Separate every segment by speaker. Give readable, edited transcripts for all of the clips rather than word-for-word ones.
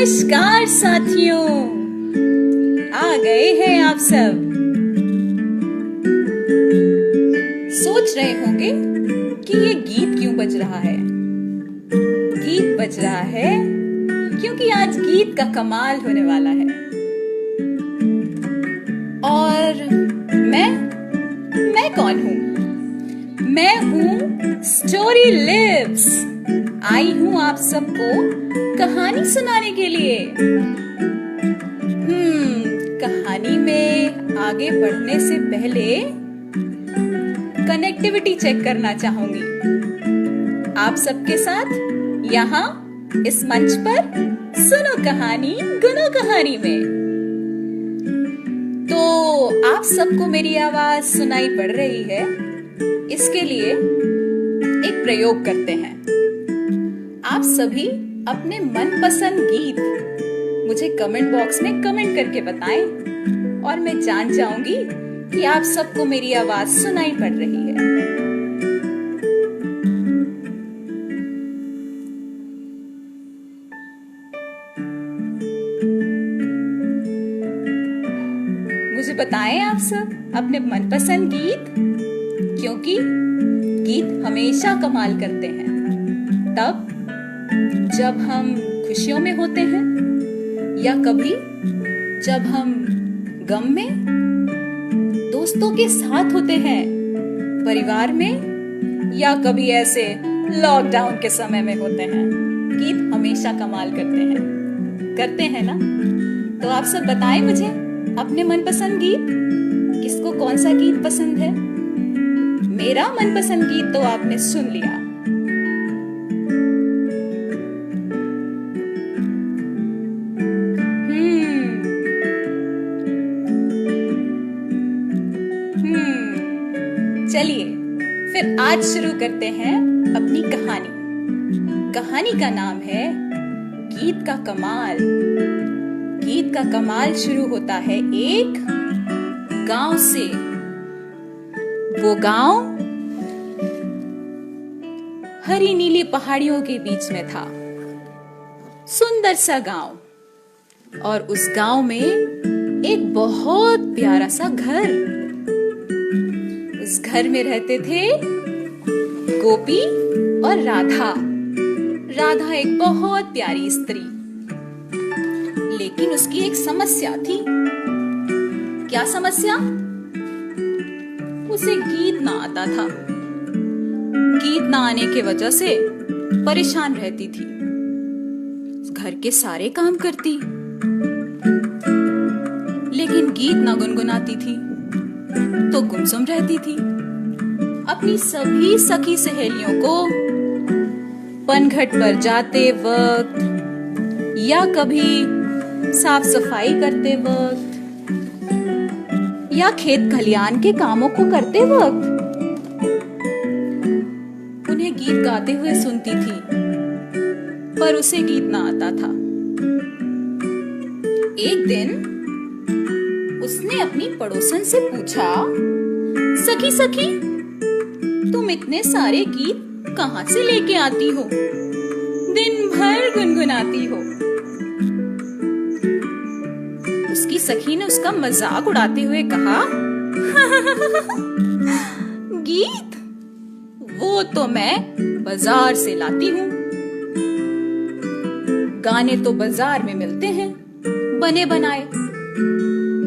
Speaker 1: नमस्कार साथियों, आ गए हैं आप सब। सोच रहे होंगे कि ये गीत क्यों बज रहा है। गीत बज रहा है क्योंकि आज गीत का कमाल होने वाला है। और मैं कौन हूँ? मैं हूँ स्टोरी लिव्स। आई हूँ आप सबको कहानी सुनाने के लिए। कहानी में आगे बढ़ने से पहले कनेक्टिविटी चेक करना चाहूंगी आप सबके साथ यहाँ इस मंच पर। सुनो कहानी गुनो कहानी में। तो आप सबको मेरी आवाज सुनाई पड़ रही है, इसके लिए एक प्रयोग करते हैं। आप सभी अपने मनपसंद गीत मुझे कमेंट बॉक्स में कमेंट करके बताएं और मैं जान जाऊंगी कि आप सबको मेरी आवाज सुनाई पड़ रही है। मुझे बताएं आप सब अपने मनपसंद गीत, क्योंकि गीत हमेशा कमाल करते हैं। तब जब हम खुशियों में होते हैं या कभी जब हम गम में, दोस्तों के साथ होते हैं, परिवार में, या कभी ऐसे लॉकडाउन के समय में होते हैं, गीत हमेशा कमाल करते हैं ना। तो आप सब बताएं मुझे अपने मनपसंद गीत, किसको कौन सा गीत पसंद है। मेरा मनपसंद गीत तो आपने सुन लिया। चलिए फिर आज शुरू करते हैं अपनी कहानी। कहानी का नाम है गीत का कमाल। गीत का कमाल शुरू होता है एक गांव से। वो गांव हरी नीली पहाड़ियों के बीच में था। सुंदर सा गांव, और उस गांव में एक बहुत प्यारा सा घर। उस घर में रहते थे गोपी और राधा। राधा एक बहुत प्यारी स्त्री, लेकिन उसकी एक समस्या थी। क्या समस्या? उसे गीत ना आता था। गीत ना आने की वजह से परेशान रहती थी। घर के सारे काम करती, लेकिन गीत ना गुनगुनाती थी, तो गुमसुम रहती थी। अपनी सभी सखी सहेलियों को पनघट पर जाते वक्त या कभी साफ सफाई करते वक्त या खेत खलियान के कामों को करते वक्त उन्हें गीत गाते हुए सुनती थी, पर उसे गीत ना आता था। एक दिन उसने अपनी पड़ोसन से पूछा, सखी सखी, तुम इतने सारे गीत कहाँ से लेके आती हो? दिन भर गुनगुनाती हो। उसकी सखी ने उसका मजाक उड़ाते हुए कहा, गीत? वो तो मैं बाजार से लाती हूँ। गाने तो बाजार में मिलते हैं बने बनाए।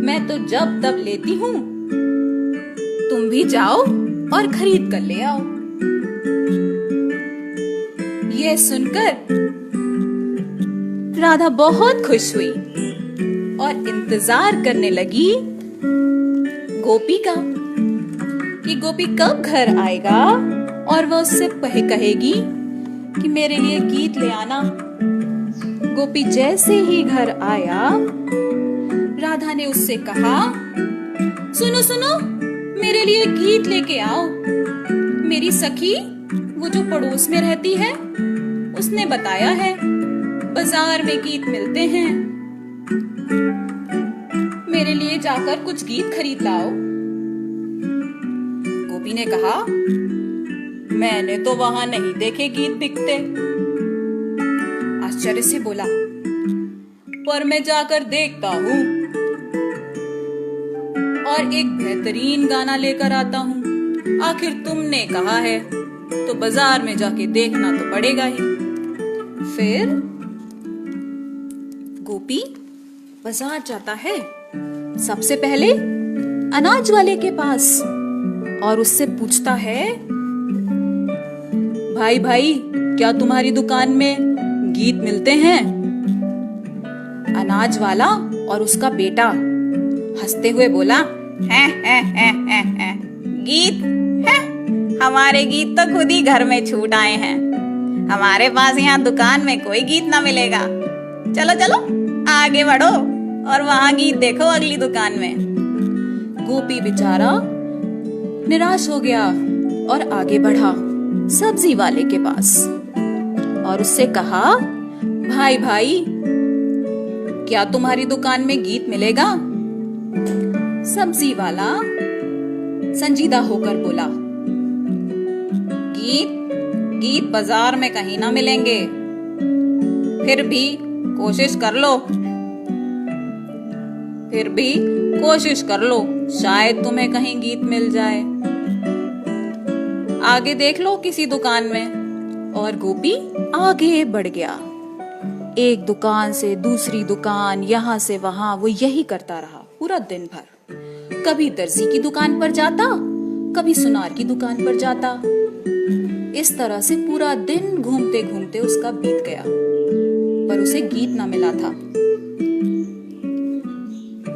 Speaker 1: मैं तो जब तब लेती हूँ, तुम भी जाओ और खरीद कर ले आओ। यह सुनकर राधा बहुत खुश हुई और इंतजार करने लगी गोपी का, कि गोपी कब घर आएगा और वह उससे कहेगी कि मेरे लिए गीत ले आना। गोपी जैसे ही घर आया, राधा ने उससे कहा, सुनो सुनो, मेरे लिए गीत लेके आओ। मेरी सखी, वो जो पड़ोस में रहती है, उसने बताया है बाजार में गीत मिलते हैं। मेरे लिए जाकर कुछ गीत खरीद लाओ। गोपी ने कहा, मैंने तो वहां नहीं देखे गीत बिकते। आश्चर्य से बोला, पर मैं जाकर देखता हूँ और एक बेहतरीन गाना लेकर आता हूँ। आखिर तुमने कहा है तो बाजार में जाके देखना तो पड़ेगा ही। फिर गोपी बाजार जाता है, सबसे पहले अनाज वाले के पास, और उससे पूछता है, भाई भाई क्या तुम्हारी दुकान में गीत मिलते हैं? अनाज वाला और उसका बेटा हंसते हुए बोला, है, गीत है? हमारे गीत तो खुद ही घर में छूट आए हैं। हमारे पास यहाँ दुकान में कोई गीत ना मिलेगा। चलो चलो आगे बढ़ो और वहां गीत देखो अगली दुकान में। गोपी बेचारा निराश हो गया और आगे बढ़ा सब्जी वाले के पास और उससे कहा, भाई भाई क्या तुम्हारी दुकान में गीत मिलेगा? सब्जी वाला संजीदा होकर बोला, गीत बाजार में कहीं ना मिलेंगे, फिर भी कोशिश कर लो, शायद तुम्हें कहीं गीत मिल जाए। आगे देख लो किसी दुकान में। और गोपी आगे बढ़ गया, एक दुकान से दूसरी दुकान, यहाँ से वहां, वो यही करता रहा पूरा दिन भर। कभी दर्जी की दुकान पर जाता, कभी सुनार की दुकान पर जाता। इस तरह से पूरा दिन घूमते घूमते उसका बीत गया, पर उसे गीत ना मिला था।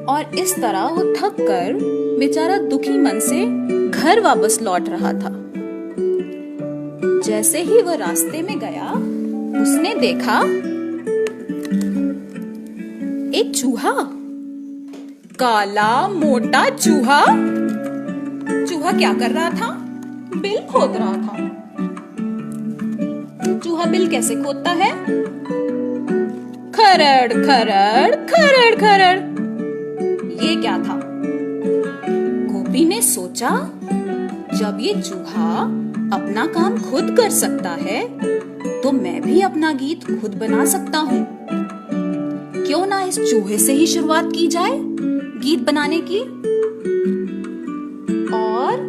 Speaker 1: और इस तरह वो थक कर बेचारा दुखी मन से घर वापस लौट रहा था। जैसे ही वह रास्ते में गया, उसने देखा एक चूहा, काला मोटा चूहा। चूहा क्या कर रहा था? बिल खोद रहा था। चूहा बिल कैसे खोदता है? खरड़ खरड़ खरड़ खरड़। ये क्या था? गोपी ने सोचा, जब ये चूहा अपना काम खुद कर सकता है तो मैं भी अपना गीत खुद बना सकता हूँ। क्यों ना इस चूहे से ही शुरुआत की जाए गीत बनाने की। और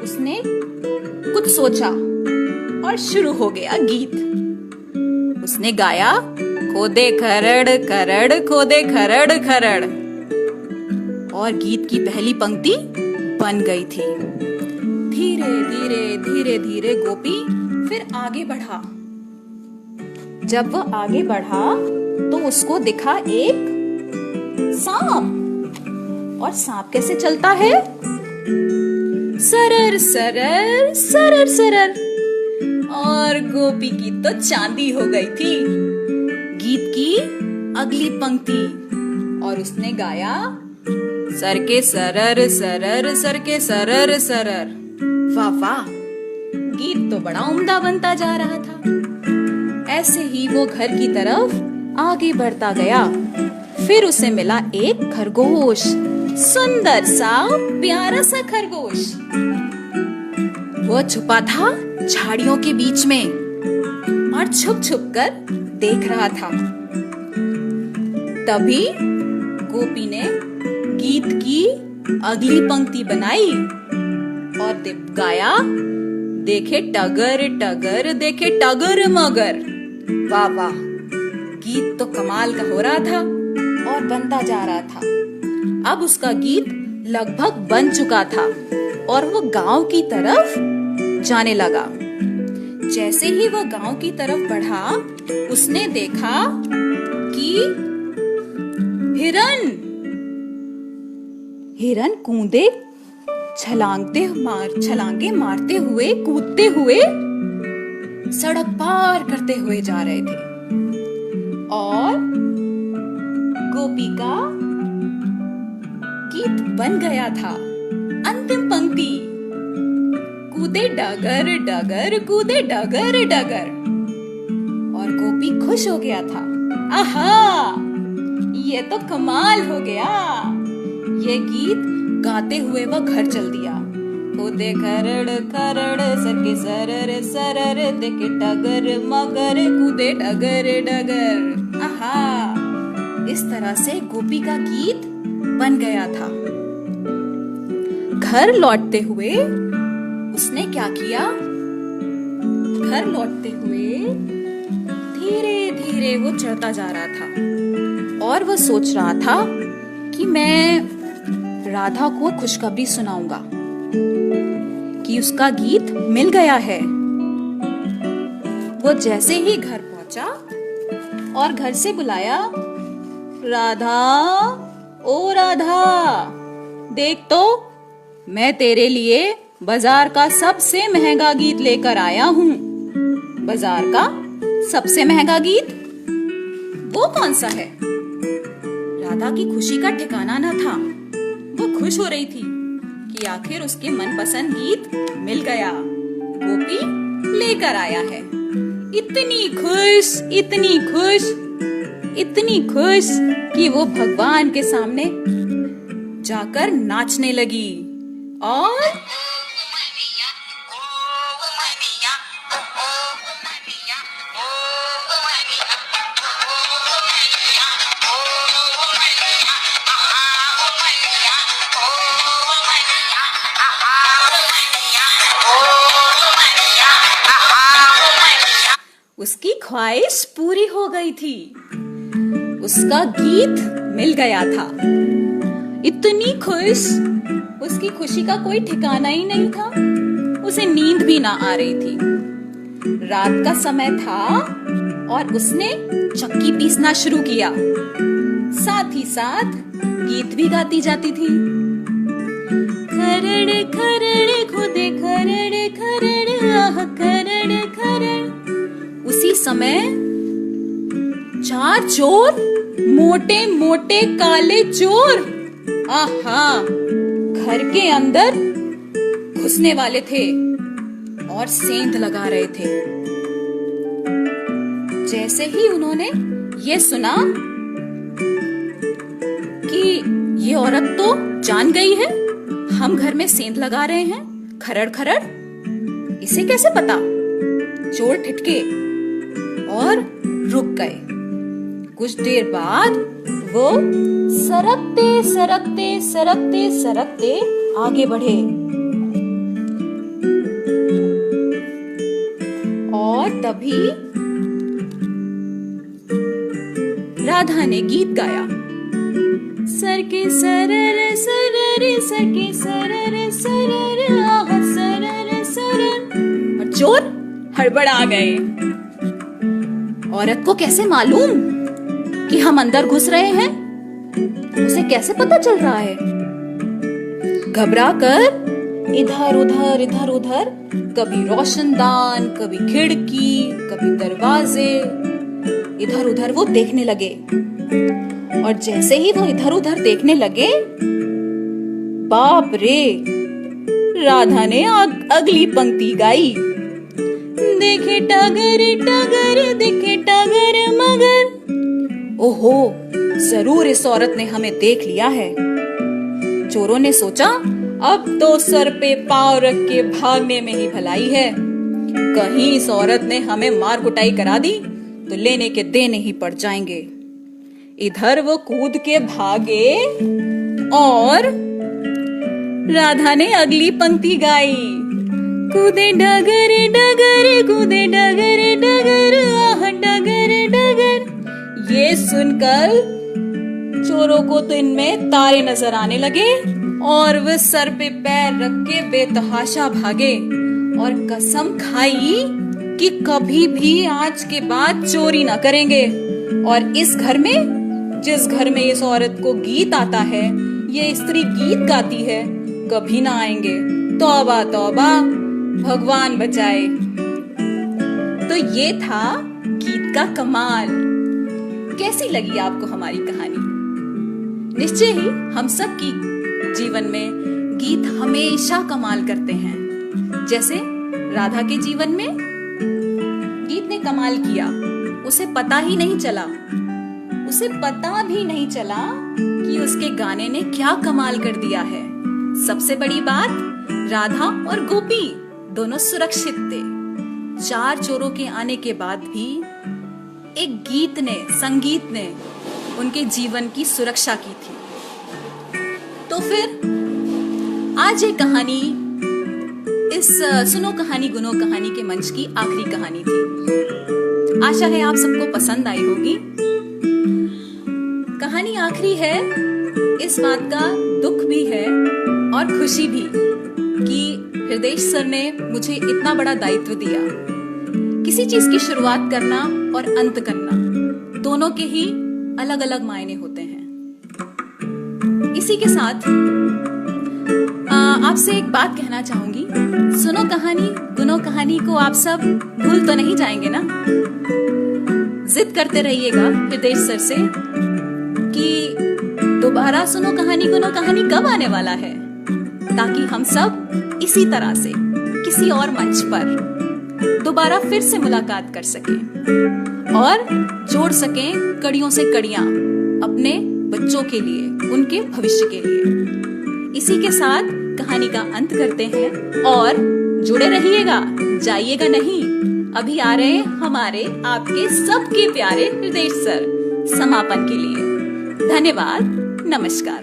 Speaker 1: उसने कुछ सोचा और शुरू हो गया गीत। उसने गाया, खोदे खरड़ खरड़ खोदे खरड़ खरड़। और गीत की पहली पंक्ति बन गई थी। धीरे धीरे धीरे धीरे गोपी फिर आगे बढ़ा। जब वह आगे बढ़ा तो उसको दिखा एक सांप। और सांप कैसे चलता है? सरर सरर सरर सरर। और गोपी की तो चांदी हो गई थी गीत की अगली पंक्ति। और उसने गाया, सर के सरर सरर सर के सरर सरर। वाह वाह, गीत तो बड़ा उम्दा बनता जा रहा था। ऐसे ही वो घर की तरफ आगे बढ़ता गया। फिर उसे मिला एक खरगोश, सुंदर सा प्यारा सा खरगोश। वो छुपा था झाड़ियों के बीच में और छुप छुप कर देख रहा था। तभी गोपी ने गीत की अगली पंक्ति बनाई और गाया, देखे टगर टगर देखे टगर मगर। वाह वाह, गीत तो कमाल का हो रहा था और बनता जा रहा था। अब उसका गीत लगभग बन चुका था और वो गांव की तरफ जाने लगा। जैसे ही वो गांव की तरफ बढ़ा, उसने देखा कि हिरन कूदे छलांगे मारते हुए, कूदते हुए सड़क पार करते हुए जा रहे थे। और गोपी का गीत बन गया था। अंतिम पंक्ति, कूदे डगर डगर कूदे डगर डगर। और गोपी खुश हो गया था। आहा, ये तो कमाल हो गया। ये गीत गाते हुए वह घर चल दिया। कूदे खरड़ खरड़ सर के सरर सरर देखे डगर मगर कूदे डगर डगर। आहा, इस तरह से गोपी का गीत बन गया था। घर लौटते हुए उसने क्या किया? घर लौटते हुए धीरे धीरे वो चढ़ता जा रहा था और वो सोच रहा था कि मैं राधा को खुशखबरी सुनाऊंगा कि उसका गीत मिल गया है। वो जैसे ही घर पहुंचा और घर से बुलाया, राधा, ओ राधा, देख तो मैं तेरे लिए बाजार का सबसे महंगा गीत लेकर आया हूँ। बाजार का सबसे महंगा गीत वो कौन सा है? राधा की खुशी का ठिकाना न था। वो खुश हो रही थी कि आखिर उसके मनपसंद गीत मिल गया, गोपी लेकर आया है। इतनी खुश, इतनी खुश, इतनी खुश कि वो भगवान के सामने जाकर नाचने लगी और उसकी ख्वाहिश पूरी हो गई थी। उसका गीत मिल गया था। इतनी खुश, उसकी खुशी का कोई ठिकाना ही नहीं था। उसे नींद भी ना आ रही थी। रात का समय था और उसने चक्की पीसना शुरू किया। साथ ही साथ गीत भी गाती जाती थी। खरड़ खरड़ खुदे खरड़ खरड़ आह खरड़ खरड़। उसी समय 4 चोर, मोटे मोटे काले चोर, आहा, घर के अंदर घुसने वाले थे और सेंध लगा रहे थे। जैसे ही उन्होंने ये सुना कि ये औरत तो जान गई है हम घर में सेंध लगा रहे हैं, खरड़ खरड़, इसे कैसे पता? चोर ठिठके और रुक गए। कुछ देर बाद वो सरकते सरकते सरकते सरकते आगे बढ़े और तभी राधा ने गीत गाया। सर के सरर सरर, सर के सरर सरर, आह सरर सरर। और चोर हड़बड़ा गए। औरत को कैसे मालूम कि हम अंदर घुस रहे हैं? उसे कैसे पता चल रहा है? घबरा कर इधर उधर, कभी रोशनदान, कभी खिड़की, कभी दरवाजे, इधर उधर वो देखने लगे। और जैसे ही वो इधर उधर देखने लगे, बाप रे, राधा ने अगली पंक्ति गाई। देखे टगर टगर, देखे टगर मगर। ओहो, जरूर इस औरत ने हमें देख लिया है। चोरों ने सोचा अब तो सर पे पांव रख के भागने में ही भलाई है। कहीं इस औरत ने हमें मार कुटाई करा दी तो लेने के देने ही पड़ जाएंगे। इधर वो कूद के भागे और राधा ने अगली पंक्ति गाई। कूदे डगर डगर, कूदे डगर डगर, आह डगर डगर। ये सुनकर चोरों को तो इनमें तारे नजर आने लगे और वे सर पे पैर रख के बेतहाशा भागे और कसम खाई कि कभी भी आज के बाद चोरी ना करेंगे। और इस घर में, जिस घर में इस औरत को गीत आता है, ये स्त्री गीत गाती है, कभी ना आएंगे। तौबा तौबा, भगवान बचाए। तो ये था गीत का कमाल। कैसी लगी आपको हमारी कहानी? निश्चय ही हम सब की जीवन में गीत हमेशा कमाल करते हैं। जैसे राधा के जीवन में गीत ने कमाल किया। उसे पता ही नहीं चला, उसे पता भी नहीं चला कि उसके गाने ने क्या कमाल कर दिया है। सबसे बड़ी बात, राधा और गोपी दोनों सुरक्षित थे। 4 चोरों के आने के बाद भी एक गीत ने, संगीत ने उनके जीवन की सुरक्षा की थी। तो फिर आज ये कहानी इस सुनो कहानी गुनो कहानी के मंच की आखिरी कहानी थी। आशा है आप सबको पसंद आई होगी। कहानी आखिरी है, इस बात का दुख भी है और खुशी भी कि हृदय सर ने मुझे इतना बड़ा दायित्व दिया। किसी चीज की शुरुआत करना और अंत करना दोनों के ही अलग अलग मायने होते हैं। इसी के साथ आपसे एक बात कहना चाहूंगी, सुनो कहानी गुनो कहानी को आप सब भूल तो नहीं जाएंगे ना? जिद करते रहिएगा हृदय सर से कि दोबारा सुनो कहानी गुनो कहानी कब आने वाला है, ताकि हम सब इसी तरह से किसी और मंच पर दोबारा फिर से मुलाकात कर सकें और जोड़ सकें कड़ियों से कड़ियां अपने बच्चों के लिए, उनके भविष्य के लिए। इसी के साथ कहानी का अंत करते हैं और जुड़े रहिएगा, जाइएगा नहीं। अभी आ रहे हमारे आपके सबके प्यारे हृदय सर समापन के लिए। धन्यवाद, नमस्कार।